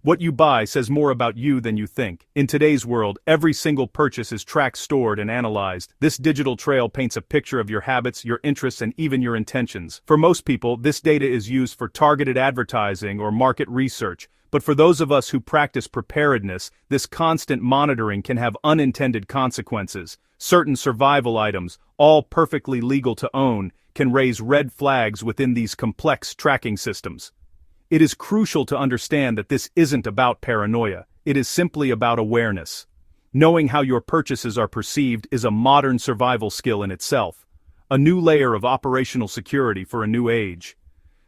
What you buy says more about you than you think. In today's world, every single purchase is tracked, stored, and analyzed. This digital trail paints a picture of your habits, your interests, and even your intentions. For most people, this data is used for targeted advertising or market research. But for those of us who practice preparedness, this constant monitoring can have unintended consequences. Certain survival items, all perfectly legal to own, can raise red flags within these complex tracking systems. It is crucial to understand that this isn't about paranoia, it is simply about awareness. Knowing how your purchases are perceived is a modern survival skill in itself, a new layer of operational security for a new age.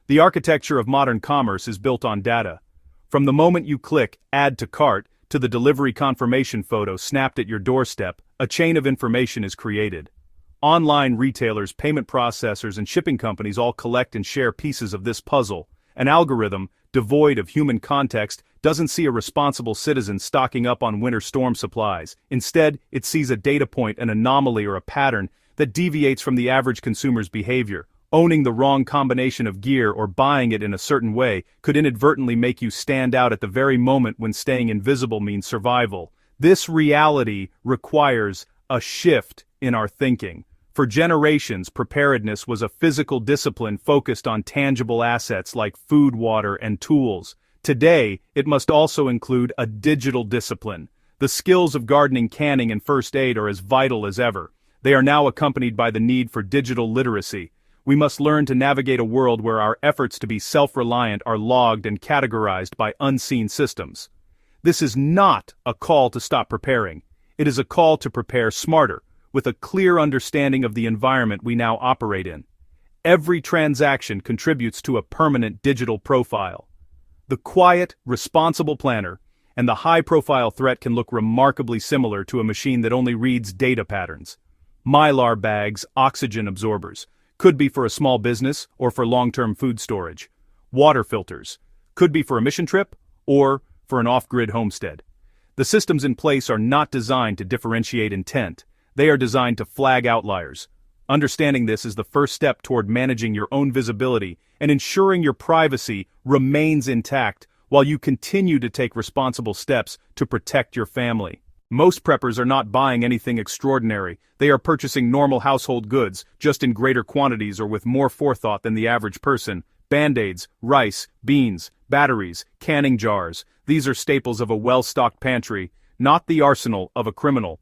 The architecture of modern commerce is built on data. From the moment you click Add to Cart to the delivery confirmation photo snapped at your doorstep, a chain of information is created. Online retailers, payment processors, and shipping companies all collect and share pieces of this puzzle. An algorithm, devoid of human context, doesn't see a responsible citizen stocking up on winter storm supplies. Instead, it sees a data point, an anomaly, or a pattern that deviates from the average consumer's behavior. Owning the wrong combination of gear or buying it in a certain way could inadvertently make you stand out at the very moment when staying invisible means survival. This reality requires a shift in our thinking. For generations, preparedness was a physical discipline focused on tangible assets like food, water, and tools. Today, it must also include a digital discipline. The skills of gardening, canning, and first aid are as vital as ever. They are now accompanied by the need for digital literacy. We must learn to navigate a world where our efforts to be self-reliant are logged and categorized by unseen systems. This is not a call to stop preparing. It is a call to prepare smarter, with a clear understanding of the environment we now operate in. Every transaction contributes to a permanent digital profile. The quiet, responsible planner and the high-profile threat can look remarkably similar to a machine that only reads data patterns. Mylar bags, oxygen absorbers, could be for a small business or for long-term food storage. Water filters, could be for a mission trip or for an off-grid homestead. The systems in place are not designed to differentiate intent. They are designed to flag outliers. Understanding this is the first step toward managing your own visibility and ensuring your privacy remains intact while you continue to take responsible steps to protect your family. Most preppers are not buying anything extraordinary. They are purchasing normal household goods, just in greater quantities or with more forethought than the average person. Band-Aids, rice, beans, batteries, canning jars. These are staples of a well-stocked pantry, not the arsenal of a criminal.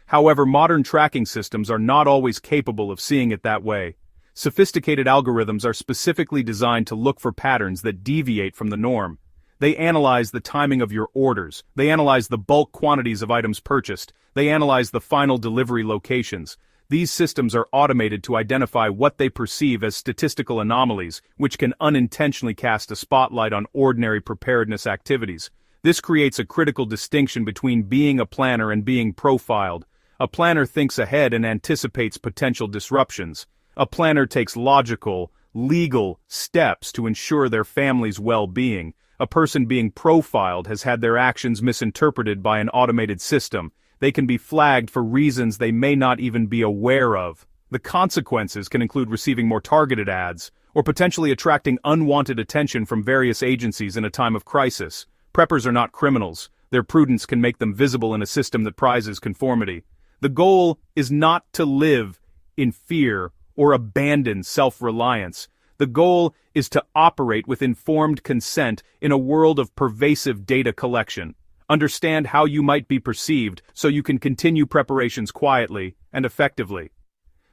However, modern tracking systems are not always capable of seeing it that way. Sophisticated algorithms are specifically designed to look for patterns that deviate from the norm. They analyze the timing of your orders. They analyze the bulk quantities of items purchased. They analyze the final delivery locations. These systems are automated to identify what they perceive as statistical anomalies, which can unintentionally cast a spotlight on ordinary preparedness activities. This creates a critical distinction between being a planner and being profiled. A planner thinks ahead and anticipates potential disruptions. A planner takes logical, legal steps to ensure their family's well-being. A person being profiled has had their actions misinterpreted by an automated system. They can be flagged for reasons they may not even be aware of. The consequences can include receiving more targeted ads, or potentially attracting unwanted attention from various agencies in a time of crisis. Preppers are not criminals. Their prudence can make them visible in a system that prizes conformity. The goal is not to live in fear or abandon self-reliance. The goal is to operate with informed consent in a world of pervasive data collection. Understand how you might be perceived so you can continue preparations quietly and effectively.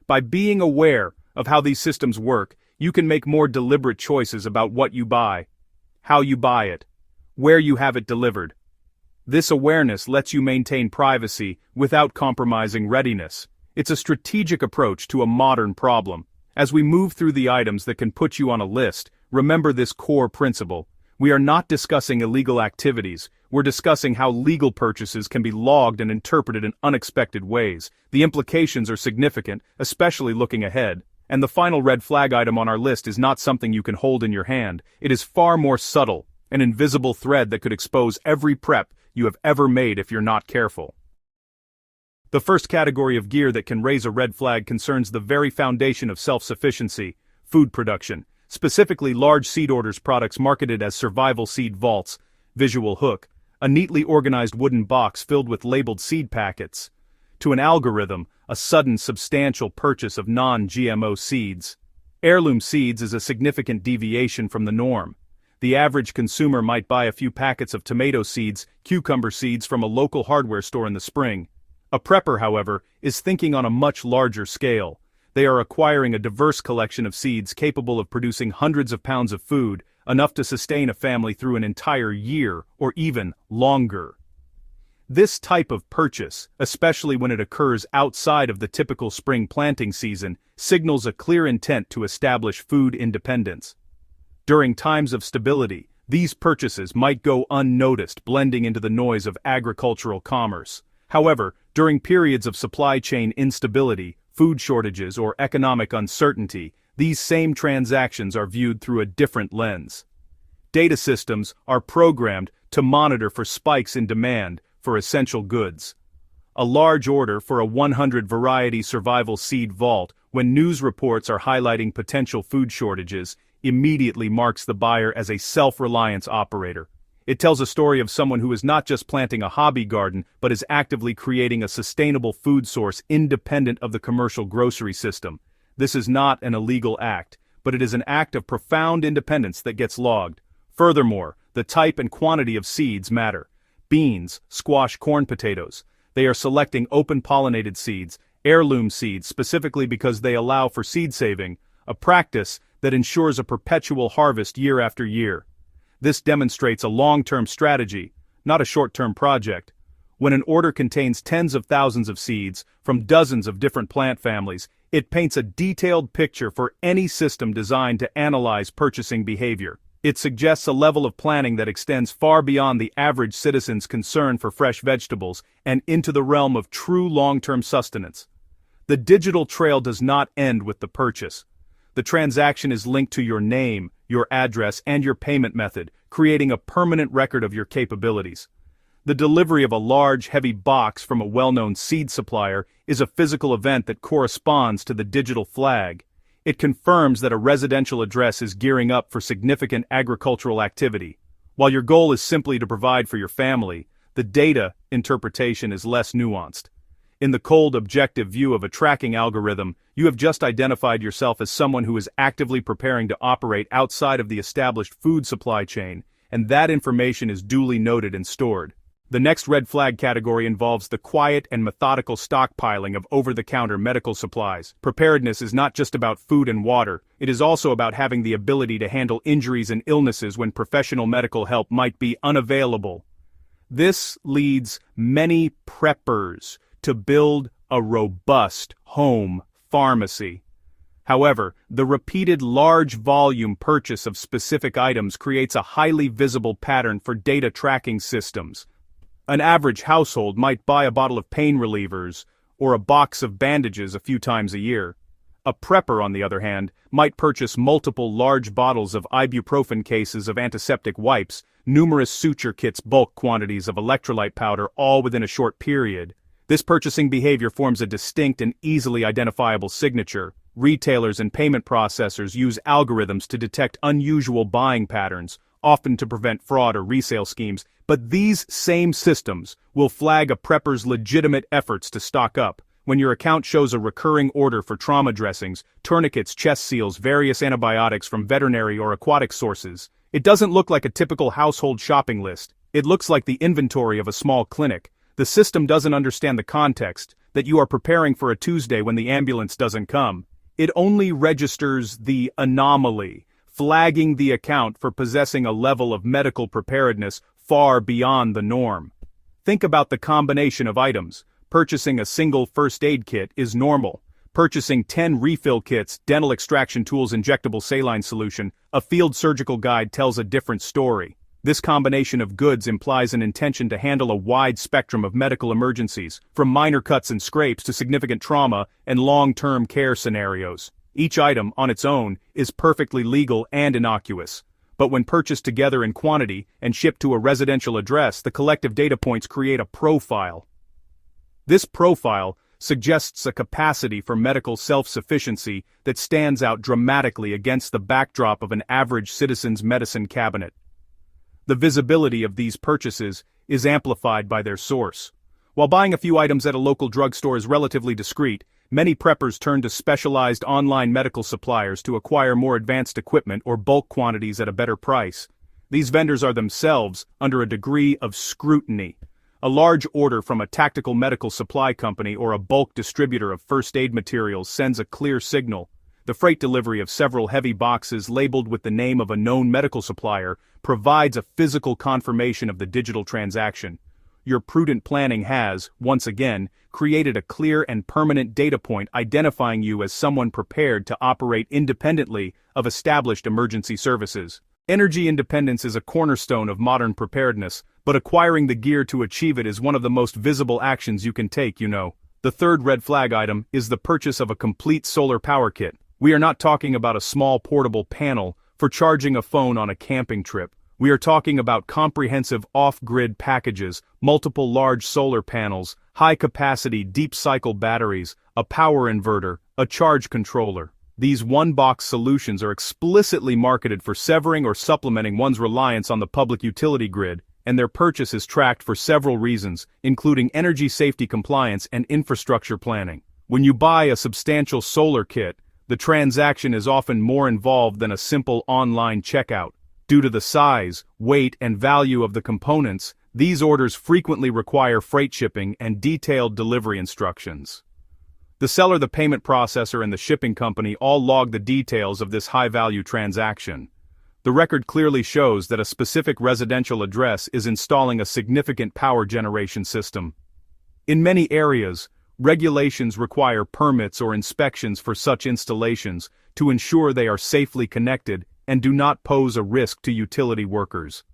By being aware of how these systems work, you can make more deliberate choices about what you buy, how you buy it, where you have it delivered. This awareness lets you maintain privacy without compromising readiness. It's a strategic approach to a modern problem. As we move through the items that can put you on a list, remember this core principle. We are not discussing illegal activities. We're discussing how legal purchases can be logged and interpreted in unexpected ways. The implications are significant, especially looking ahead. And the final red flag item on our list is not something you can hold in your hand. It is far more subtle, an invisible thread that could expose every prep you have ever made if you're not careful. The first category of gear that can raise a red flag concerns the very foundation of self-sufficiency, food production, specifically large seed orders products marketed as survival seed vaults. visual hook, a neatly organized wooden box filled with labeled seed packets, to an algorithm, a sudden substantial purchase of non-GMO seeds. Heirloom seeds is a significant deviation from the norm. The average consumer might buy a few packets of tomato seeds, cucumber seeds from a local hardware store in the spring. A prepper, however, is thinking on a much larger scale. They are acquiring a diverse collection of seeds capable of producing hundreds of pounds of food, enough to sustain a family through an entire year, or even longer. This type of purchase, especially when it occurs outside of the typical spring planting season, signals a clear intent to establish food independence. During times of stability, these purchases might go unnoticed, blending into the noise of agricultural commerce. However, during periods of supply chain instability, food shortages, or economic uncertainty, these same transactions are viewed through a different lens. Data systems are programmed to monitor for spikes in demand for essential goods. A large order for a 100-variety survival seed vault, when news reports are highlighting potential food shortages, immediately marks the buyer as a self-reliance operator. It tells a story of someone who is not just planting a hobby garden, but is actively creating a sustainable food source independent of the commercial grocery system. This is not an illegal act, but it is an act of profound independence that gets logged. Furthermore, the type and quantity of seeds matter. Beans, squash, corn, potatoes. They are selecting open-pollinated seeds, heirloom seeds specifically because they allow for seed saving, a practice that ensures a perpetual harvest year after year. This demonstrates a long-term strategy, not a short-term project. When an order contains tens of thousands of seeds from dozens of different plant families, it paints a detailed picture for any system designed to analyze purchasing behavior. It suggests a level of planning that extends far beyond the average citizen's concern for fresh vegetables and into the realm of true long-term sustenance. The digital trail does not end with the purchase. The transaction is linked to your name, your address, and your payment method, creating a permanent record of your capabilities. The delivery of a large, heavy box from a well-known seed supplier is a physical event that corresponds to the digital flag. It confirms that a residential address is gearing up for significant agricultural activity. While your goal is simply to provide for your family, the data interpretation is less nuanced. In the cold, objective view of a tracking algorithm, you have just identified yourself as someone who is actively preparing to operate outside of the established food supply chain, and that information is duly noted and stored. The next red flag category involves the quiet and methodical stockpiling of over-the-counter medical supplies. Preparedness is not just about food and water, it is also about having the ability to handle injuries and illnesses when professional medical help might be unavailable. This leads many preppers to build a robust home pharmacy. However, the repeated large volume purchase of specific items creates a highly visible pattern for data tracking systems. An average household might buy a bottle of pain relievers or a box of bandages a few times a year. A prepper, on the other hand, might purchase multiple large bottles of ibuprofen, cases of antiseptic wipes, numerous suture kits, bulk quantities of electrolyte powder, all within a short period. This purchasing behavior forms a distinct and easily identifiable signature. Retailers and payment processors use algorithms to detect unusual buying patterns, often to prevent fraud or resale schemes, but these same systems will flag a prepper's legitimate efforts to stock up. When your account shows a recurring order for trauma dressings, tourniquets, chest seals, various antibiotics from veterinary or aquatic sources, it doesn't look like a typical household shopping list. It looks like the inventory of a small clinic. The system doesn't understand the context, that you are preparing for a Tuesday when the ambulance doesn't come. It only registers the anomaly, flagging the account for possessing a level of medical preparedness far beyond the norm. Think about the combination of items. Purchasing a single first aid kit is normal. Purchasing 10 refill kits, dental extraction tools, injectable saline solution, a field surgical guide tells a different story. This combination of goods implies an intention to handle a wide spectrum of medical emergencies, from minor cuts and scrapes to significant trauma and long-term care scenarios. Each item, on its own, is perfectly legal and innocuous. But when purchased together in quantity and shipped to a residential address, the collective data points create a profile. This profile suggests a capacity for medical self-sufficiency that stands out dramatically against the backdrop of an average citizen's medicine cabinet. the visibility of these purchases is amplified by their source. While buying a few items at a local drugstore is relatively discreet, many preppers turn to specialized online medical suppliers to acquire more advanced equipment or bulk quantities at a better price. These vendors are themselves under a degree of scrutiny. A large order from a tactical medical supply company or a bulk distributor of first aid materials sends a clear signal. The freight delivery of several heavy boxes labeled with the name of a known medical supplier provides a physical confirmation of the digital transaction. Your prudent planning has, once again, created a clear and permanent data point identifying you as someone prepared to operate independently of established emergency services. Energy independence is a cornerstone of modern preparedness, but acquiring the gear to achieve it is one of the most visible actions you can take, The third red flag item is the purchase of a complete solar power kit. We are not talking about a small portable panel for charging a phone on a camping trip. We are talking about comprehensive off-grid packages, multiple large solar panels, high-capacity deep-cycle batteries, a power inverter, a charge controller. These one-box solutions are explicitly marketed for severing or supplementing one's reliance on the public utility grid, and their purchase is tracked for several reasons, including energy safety compliance and infrastructure planning. When you buy a substantial solar kit, the transaction is often more involved than a simple online checkout. Due to the size, weight, and value of the components, these orders frequently require freight shipping and detailed delivery instructions. The seller, the payment processor, and the shipping company all log the details of this high-value transaction. The record clearly shows that a specific residential address is installing a significant power generation system. In many areas, regulations require permits or inspections for such installations to ensure they are safely connected and do not pose a risk to utility workers.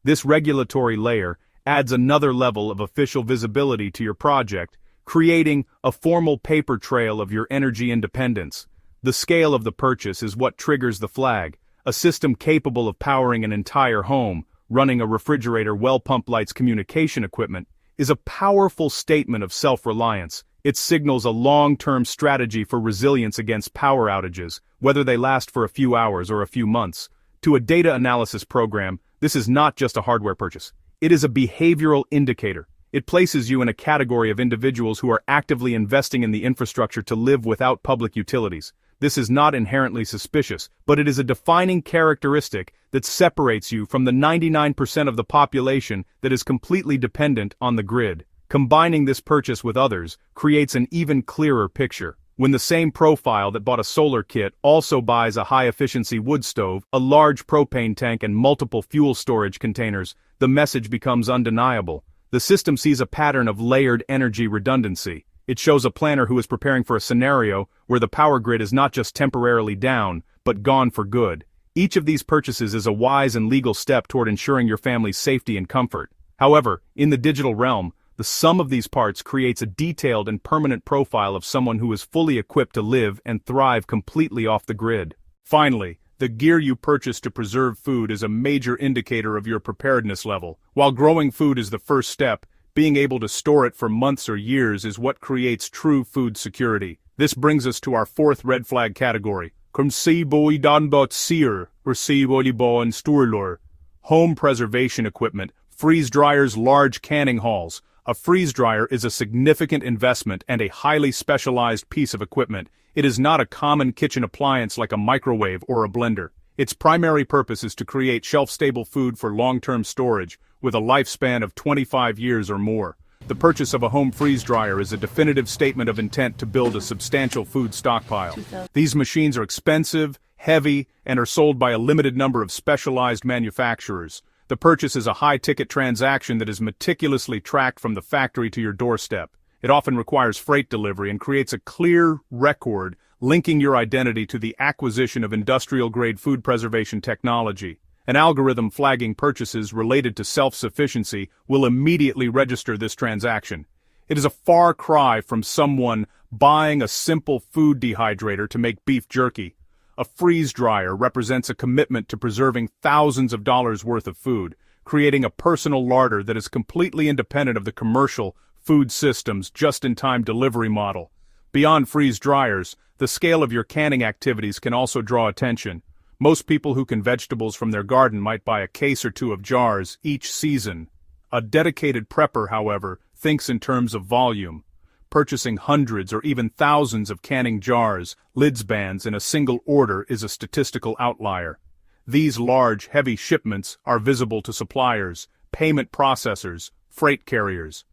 This regulatory layer adds another level of official visibility to your project, creating a formal paper trail of your energy independence. The scale of the purchase is what triggers the flag. A system capable of powering an entire home, running a refrigerator, well pump lights, communication equipment, is a powerful statement of self-reliance. It signals a long-term strategy for resilience against power outages, whether they last for a few hours or a few months. To a data analysis program, this is not just a hardware purchase. It is a behavioral indicator. It places you in a category of individuals who are actively investing in the infrastructure to live without public utilities. This is not inherently suspicious, but it is a defining characteristic that separates you from the 99% of the population that is completely dependent on the grid. Combining this purchase with others creates an even clearer picture. When the same profile that bought a solar kit also buys a high-efficiency wood stove, a large propane tank, and multiple fuel storage containers, the message becomes undeniable. The system sees a pattern of layered energy redundancy. It shows a planner who is preparing for a scenario where the power grid is not just temporarily down, but gone for good. Each of these purchases is a wise and legal step toward ensuring your family's safety and comfort. However, in the digital realm, the sum of these parts creates a detailed and permanent profile of someone who is fully equipped to live and thrive completely off the grid. Finally, the gear you purchase to preserve food is a major indicator of your preparedness level. While growing food is the first step, being able to store it for months or years is what creates true food security. This brings us to our fourth red flag category. Home preservation equipment, freeze dryers, large canning halls. A freeze dryer is a significant investment and a highly specialized piece of equipment. It is not a common kitchen appliance like a microwave or a blender. Its primary purpose is to create shelf-stable food for long-term storage, with a lifespan of 25 years or more. The purchase of a home freeze dryer is a definitive statement of intent to build a substantial food stockpile. These machines are expensive, heavy, and are sold by a limited number of specialized manufacturers. The purchase is a high-ticket transaction that is meticulously tracked from the factory to your doorstep. It often requires freight delivery and creates a clear record linking your identity to the acquisition of industrial-grade food preservation technology. An algorithm flagging purchases related to self-sufficiency will immediately register this transaction. It is a far cry from someone buying a simple food dehydrator to make beef jerky. A freeze dryer represents a commitment to preserving thousands of dollars worth of food, creating a personal larder that is completely independent of the commercial food system's just-in-time delivery model. Beyond freeze dryers, the scale of your canning activities can also draw attention. Most people who can vegetables from their garden might buy a case or two of jars each season. A dedicated prepper, however, thinks in terms of volume. Purchasing hundreds or even thousands of canning jars, lids bands in a single order is a statistical outlier. These large, heavy shipments are visible to suppliers, payment processors, freight carriers.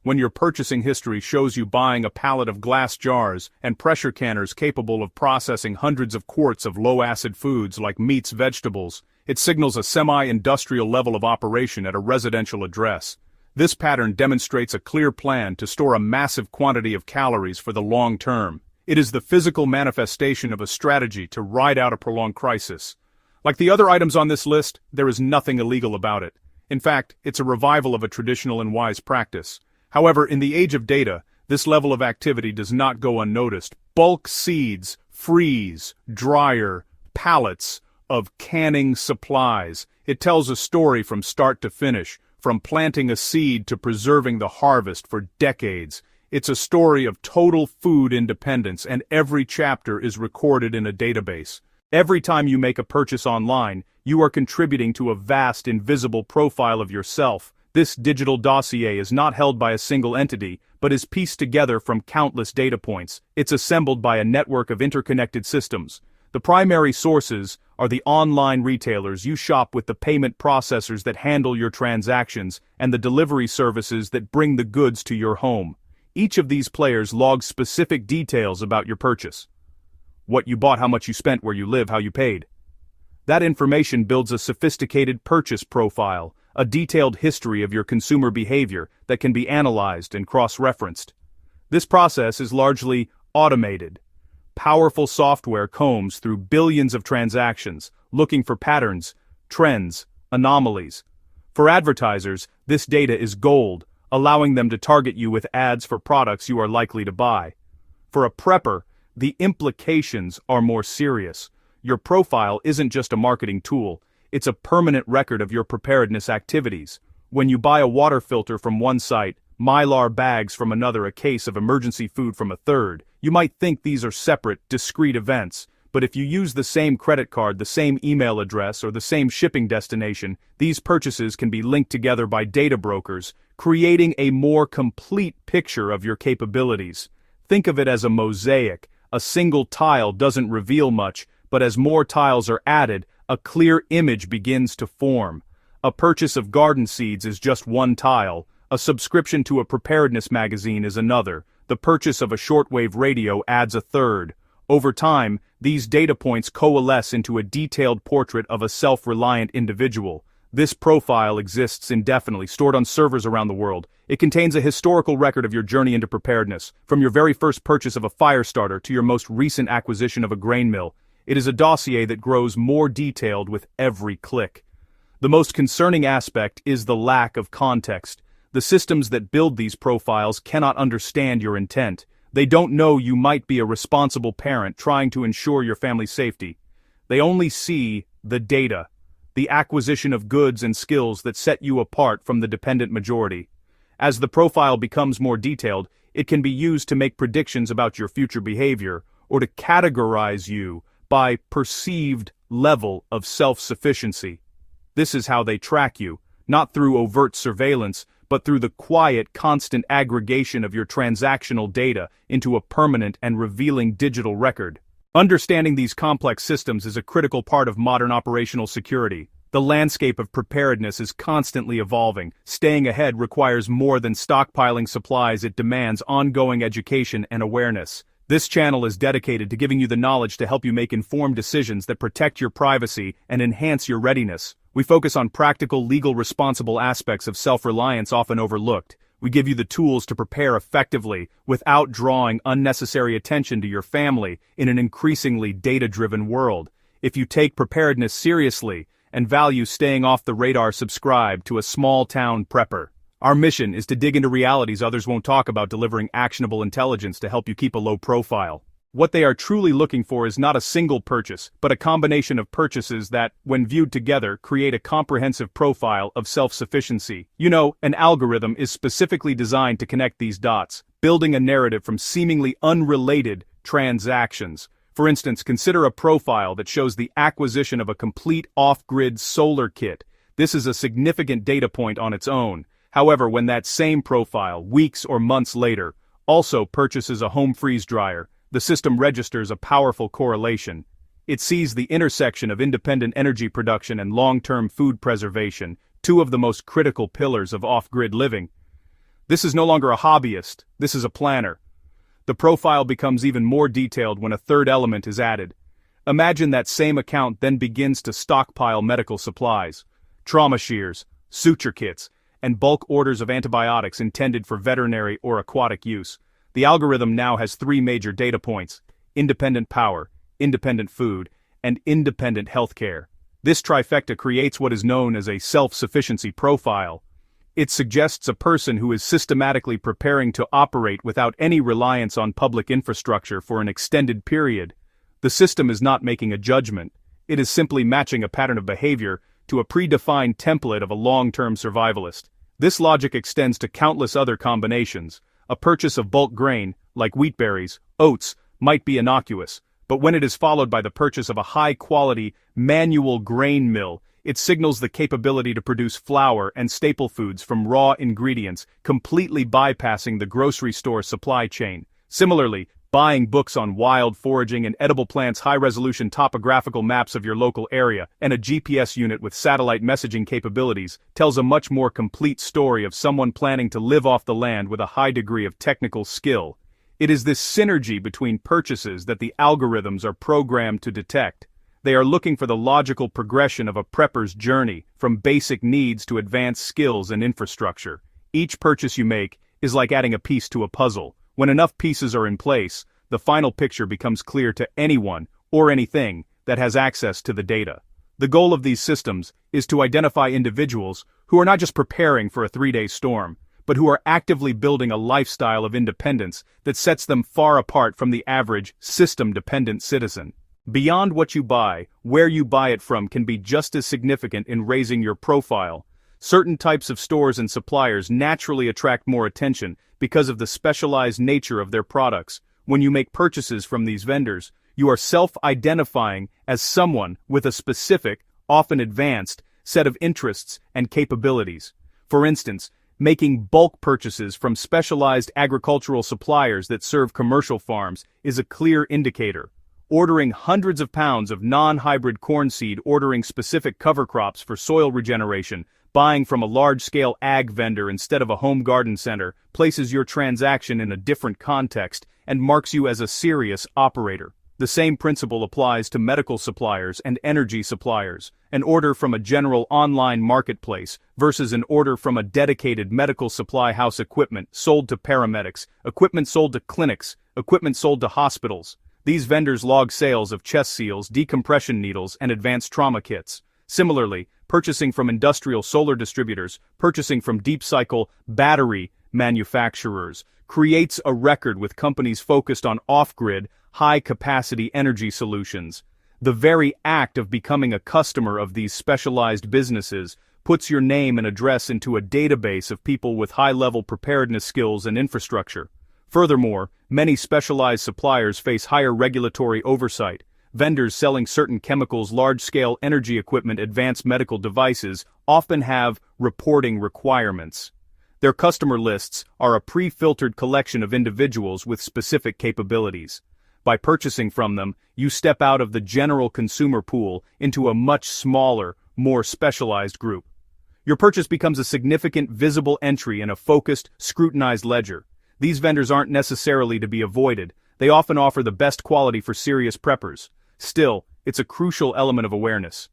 When your purchasing history shows you buying a pallet of glass jars and pressure canners capable of processing hundreds of quarts of low-acid foods like meats, vegetables, it signals a semi-industrial level of operation at a residential address. This pattern demonstrates a clear plan to store a massive quantity of calories for the long term. It is the physical manifestation of a strategy to ride out a prolonged crisis. Like the other items on this list, there is nothing illegal about it. In fact, it's a revival of a traditional and wise practice. However, in the age of data, this level of activity does not go unnoticed. Bulk seeds, freeze, dryer, pallets of canning supplies. It tells a story from start to finish, from planting a seed to preserving the harvest for decades. It's a story of total food independence, and every chapter is recorded in a database. Every time you make a purchase online, you are contributing to a vast invisible profile of yourself. This digital dossier is not held by a single entity, but is pieced together from countless data points. It's assembled by a network of interconnected systems. The primary sources are the online retailers you shop with, the payment processors that handle your transactions, and the delivery services that bring the goods to your home. Each of these players logs specific details about your purchase. What you bought, how much you spent, where you live, how you paid. That information builds a sophisticated purchase profile, a detailed history of your consumer behavior that can be analyzed and cross-referenced. This process is largely automated. Powerful software combs through billions of transactions, looking for patterns, trends, anomalies. For advertisers, this data is gold, allowing them to target you with ads for products you are likely to buy. For a prepper, the implications are more serious. Your profile isn't just a marketing tool. It's a permanent record of your preparedness activities. When you buy a water filter from one site, Mylar bags from another, a case of emergency food from a third, you might think these are separate, discrete events, but if you use the same credit card, the same email address, or the same shipping destination, these purchases can be linked together by data brokers, creating a more complete picture of your capabilities. Think of it as a mosaic. A single tile doesn't reveal much, but as more tiles are added, a clear image begins to form. A purchase of garden seeds is just one tile. A subscription to a preparedness magazine is another. The purchase of a shortwave radio adds a third. Over time, these data points coalesce into a detailed portrait of a self-reliant individual. This profile exists indefinitely, stored on servers around the world. It contains a historical record of your journey into preparedness, from your very first purchase of a fire starter to your most recent acquisition of a grain mill. It is a dossier that grows more detailed with every click. The most concerning aspect is the lack of context. The systems that build these profiles cannot understand your intent. They don't know you might be a responsible parent trying to ensure your family's safety. They only see the data, the acquisition of goods and skills that set you apart from the dependent majority. As the profile becomes more detailed, it can be used to make predictions about your future behavior, or to categorize you by perceived level of self-sufficiency. This is how they track you, not through overt surveillance, but through the quiet, constant aggregation of your transactional data into a permanent and revealing digital record. Understanding these complex systems is a critical part of modern operational security. The landscape of preparedness is constantly evolving. Staying ahead requires more than stockpiling supplies. It demands ongoing education and awareness. This channel is dedicated to giving you the knowledge to help you make informed decisions that protect your privacy and enhance your readiness. We focus on practical, legal, responsible aspects of self-reliance often overlooked. We give you the tools to prepare effectively without drawing unnecessary attention to your family in an increasingly data-driven world. If you take preparedness seriously and value staying off the radar, subscribe to a small-town prepper. Our mission is to dig into realities others won't talk about, delivering actionable intelligence to help you keep a low profile. What they are truly looking for is not a single purchase, but a combination of purchases that, when viewed together, create a comprehensive profile of self-sufficiency. You know, an algorithm is specifically designed to connect these dots, building a narrative from seemingly unrelated transactions. For instance, consider a profile that shows the acquisition of a complete off-grid solar kit. This is a significant data point on its own. However, when that same profile, weeks or months later, also purchases a home freeze dryer, the system registers a powerful correlation. It sees the intersection of independent energy production and long-term food preservation, two of the most critical pillars of off-grid living. This is no longer a hobbyist, this is a planner. The profile becomes even more detailed when a third element is added. Imagine that same account then begins to stockpile medical supplies, trauma shears, suture kits, and bulk orders of antibiotics intended for veterinary or aquatic use. The algorithm now has three major data points: independent power, independent food, and independent healthcare. This trifecta creates what is known as a self-sufficiency profile. It suggests a person who is systematically preparing to operate without any reliance on public infrastructure for an extended period. The system is not making a judgment, it is simply matching a pattern of behavior to a predefined template of a long-term survivalist. This logic extends to countless other combinations. A purchase of bulk grain, like wheat berries, oats, might be innocuous, but when it is followed by the purchase of a high-quality, manual grain mill, it signals the capability to produce flour and staple foods from raw ingredients, completely bypassing the grocery store supply chain. Similarly, buying books on wild foraging and edible plants, high-resolution topographical maps of your local area, and a GPS unit with satellite messaging capabilities tells a much more complete story of someone planning to live off the land with a high degree of technical skill. It is this synergy between purchases that the algorithms are programmed to detect. They are looking for the logical progression of a prepper's journey, from basic needs to advanced skills and infrastructure. Each purchase you make is like adding a piece to a puzzle. When enough pieces are in place, the final picture becomes clear to anyone, or anything, that has access to the data. The goal of these systems is to identify individuals who are not just preparing for a 3-day storm, but who are actively building a lifestyle of independence that sets them far apart from the average, system-dependent citizen. Beyond what you buy, where you buy it from can be just as significant in raising your profile. Certain types of stores and suppliers naturally attract more attention because of the specialized nature of their products. When you make purchases from these vendors, you are self-identifying as someone with a specific, often advanced, set of interests and capabilities. For instance, making bulk purchases from specialized agricultural suppliers that serve commercial farms is a clear indicator. Ordering hundreds of pounds of non-hybrid corn seed, ordering specific cover crops for soil regeneration, buying from a large-scale ag vendor instead of a home garden center, places your transaction in a different context and marks you as a serious operator. The same principle applies to medical suppliers and energy suppliers. An order from a general online marketplace versus an order from a dedicated medical supply house, equipment sold to paramedics, equipment sold to clinics, equipment sold to hospitals. These vendors log sales of chest seals, decompression needles, and advanced trauma kits. Similarly, purchasing from industrial solar distributors, purchasing from deep cycle battery manufacturers, creates a record with companies focused on off-grid, high-capacity energy solutions. The very act of becoming a customer of these specialized businesses puts your name and address into a database of people with high-level preparedness skills and infrastructure. Furthermore, many specialized suppliers face higher regulatory oversight. Vendors selling certain chemicals, large-scale energy equipment, advanced medical devices often have reporting requirements. Their customer lists are a pre-filtered collection of individuals with specific capabilities. By purchasing from them, you step out of the general consumer pool into a much smaller, more specialized group. Your purchase becomes a significant visible entry in a focused, scrutinized ledger. These vendors aren't necessarily to be avoided. They often offer the best quality for serious preppers. Still, it's a crucial element of awareness.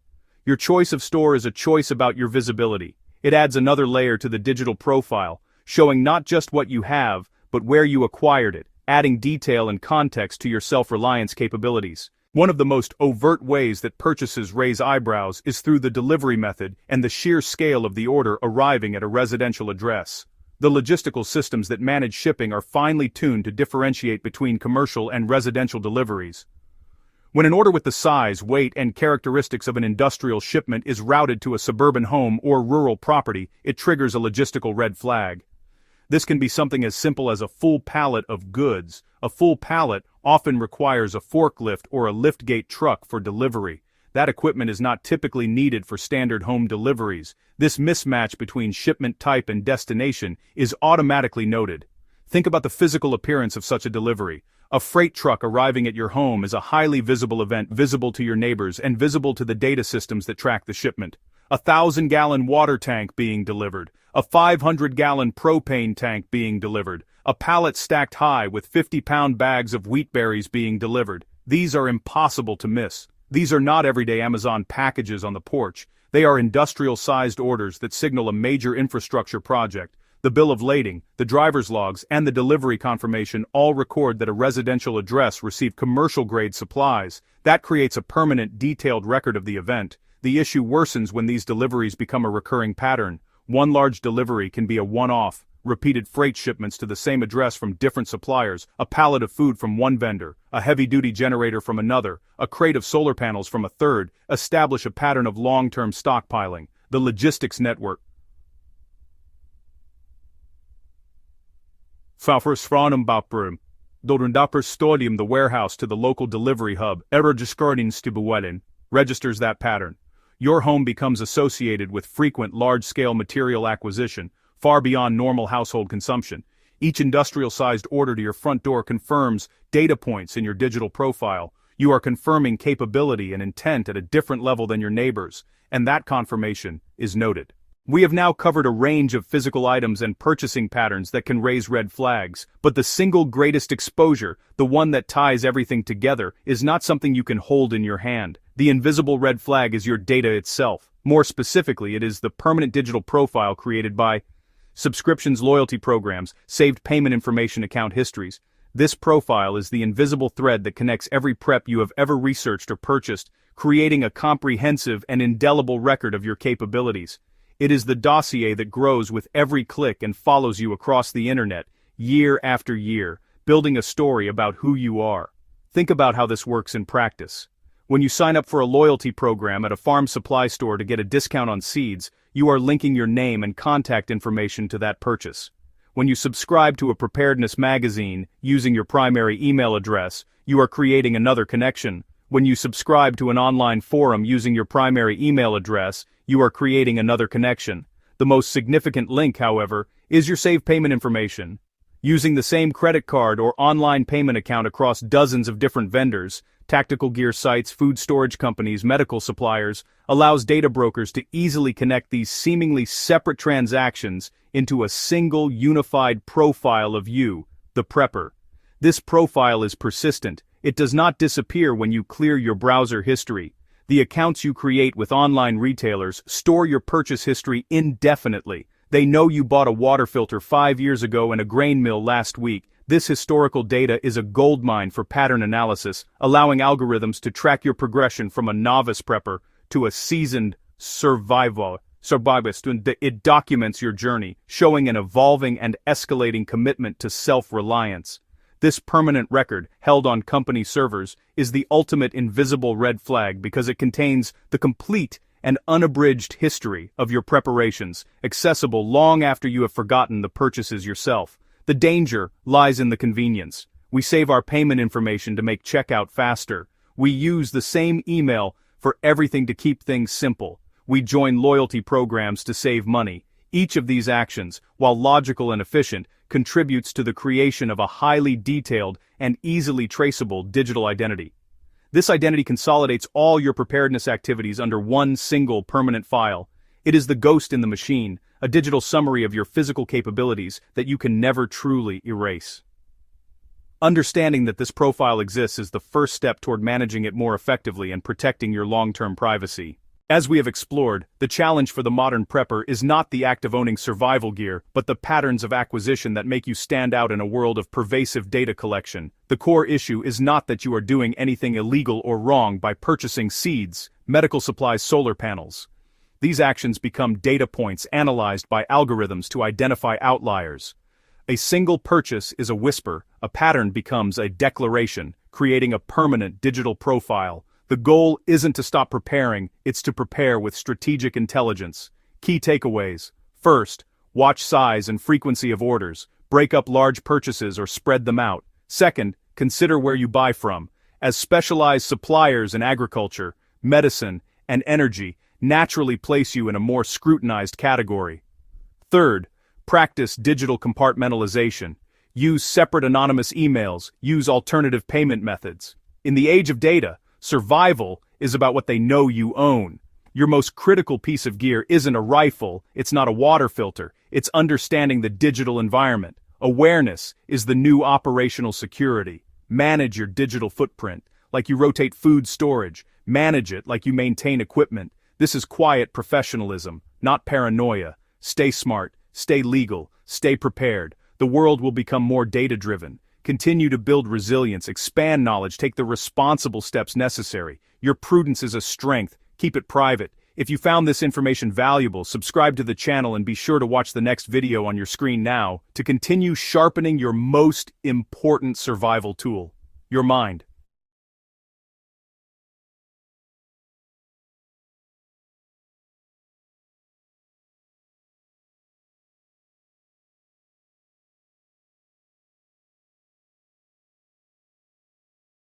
Your choice of store is a choice about your visibility. It adds another layer to the digital profile, showing not just what you have, but where you acquired it, adding detail and context to your self-reliance capabilities. One of the most overt ways that purchases raise eyebrows is through the delivery method and the sheer scale of the order arriving at a residential address. The logistical systems that manage shipping are finely tuned to differentiate between commercial and residential deliveries. When an order with the size, weight, and characteristics of an industrial shipment is routed to a suburban home or rural property, it triggers a logistical red flag. This can be something as simple as a full pallet of goods. A full pallet often requires a forklift or a liftgate truck for delivery. That equipment is not typically needed for standard home deliveries. This mismatch between shipment type and destination is automatically noted. Think about the physical appearance of such a delivery. A freight truck arriving at your home is a highly visible event, visible to your neighbors and visible to the data systems that track the shipment. A 1,000-gallon water tank being delivered. A 500-gallon propane tank being delivered. A pallet stacked high with 50-pound bags of wheat berries being delivered. These are impossible to miss. These are not everyday Amazon packages on the porch. They are industrial-sized orders that signal a major infrastructure project. The bill of lading, the driver's logs, and the delivery confirmation all record that a residential address received commercial-grade supplies. That creates a permanent, detailed record of the event. The issue worsens when these deliveries become a recurring pattern. One large delivery can be a one-off. Repeated freight shipments to the same address from different suppliers, a pallet of food from one vendor, a heavy-duty generator from another, a crate of solar panels from a third, establish a pattern of long-term stockpiling. The logistics network. The warehouse to the local delivery hub, registers that pattern. Your home becomes associated with frequent large-scale material acquisition, far beyond normal household consumption. Each industrial-sized order to your front door confirms data points in your digital profile. You are confirming capability and intent at a different level than your neighbors, and that confirmation is noted. We have now covered a range of physical items and purchasing patterns that can raise red flags, but the single greatest exposure, the one that ties everything together, is not something you can hold in your hand. The invisible red flag is your data itself. More specifically, it is the permanent digital profile created by subscriptions, loyalty programs, saved payment information, account histories. This profile is the invisible thread that connects every prep you have ever researched or purchased, creating a comprehensive and indelible record of your capabilities. It is the dossier that grows with every click and follows you across the internet, year after year, building a story about who you are. Think about how this works in practice. When you sign up for a loyalty program at a farm supply store to get a discount on seeds, you are linking your name and contact information to that purchase. When you subscribe to a preparedness magazine using your primary email address, you are creating another connection. When you subscribe to an online forum using your primary email address, you are creating another connection. The most significant link, however, is your saved payment information. Using the same credit card or online payment account across dozens of different vendors, tactical gear sites, food storage companies, medical suppliers, allows data brokers to easily connect these seemingly separate transactions into a single unified profile of you, the prepper. This profile is persistent. It does not disappear when you clear your browser history. The accounts you create with online retailers store your purchase history indefinitely. They know you bought a water filter 5 years ago and a grain mill last week. This historical data is a goldmine for pattern analysis, allowing algorithms to track your progression from a novice prepper to a seasoned survivalist. It documents your journey, showing an evolving and escalating commitment to self-reliance. This permanent record, held on company servers, is the ultimate invisible red flag because it contains the complete and unabridged history of your preparations, accessible long after you have forgotten the purchases yourself. The danger lies in the convenience. We save our payment information to make checkout faster. We use the same email for everything to keep things simple. We join loyalty programs to save money. Each of these actions, while logical and efficient, contributes to the creation of a highly detailed and easily traceable digital identity. This identity consolidates all your preparedness activities under one single permanent file. It is the ghost in the machine, a digital summary of your physical capabilities that you can never truly erase. Understanding that this profile exists is the first step toward managing it more effectively and protecting your long-term privacy. As we have explored, the challenge for the modern prepper is not the act of owning survival gear, but the patterns of acquisition that make you stand out in a world of pervasive data collection. The core issue is not that you are doing anything illegal or wrong by purchasing seeds, medical supplies, solar panels. These actions become data points analyzed by algorithms to identify outliers. A single purchase is a whisper, a pattern becomes a declaration, creating a permanent digital profile. The goal isn't to stop preparing, it's to prepare with strategic intelligence. Key takeaways. First, Watch size and frequency of orders. Break up large purchases or spread them out. Second, consider where you buy from, as specialized suppliers in agriculture, medicine, and energy naturally place you in a more scrutinized category. Third, practice digital compartmentalization. Use separate anonymous emails, use alternative payment methods. In the age of data, survival is about what they know you own. Your most critical piece of gear isn't a rifle, it's not a water filter, it's understanding the digital environment. Awareness is the new operational security. Manage your digital footprint, like you rotate food storage. Manage it like you maintain equipment. This is quiet professionalism, not paranoia. Stay smart, stay legal, stay prepared. The world will become more data-driven. Continue to build resilience, expand knowledge, take the responsible steps necessary. Your prudence is a strength. Keep it private. If you found this information valuable, subscribe to the channel and be sure to watch the next video on your screen now to continue sharpening your most important survival tool, your mind.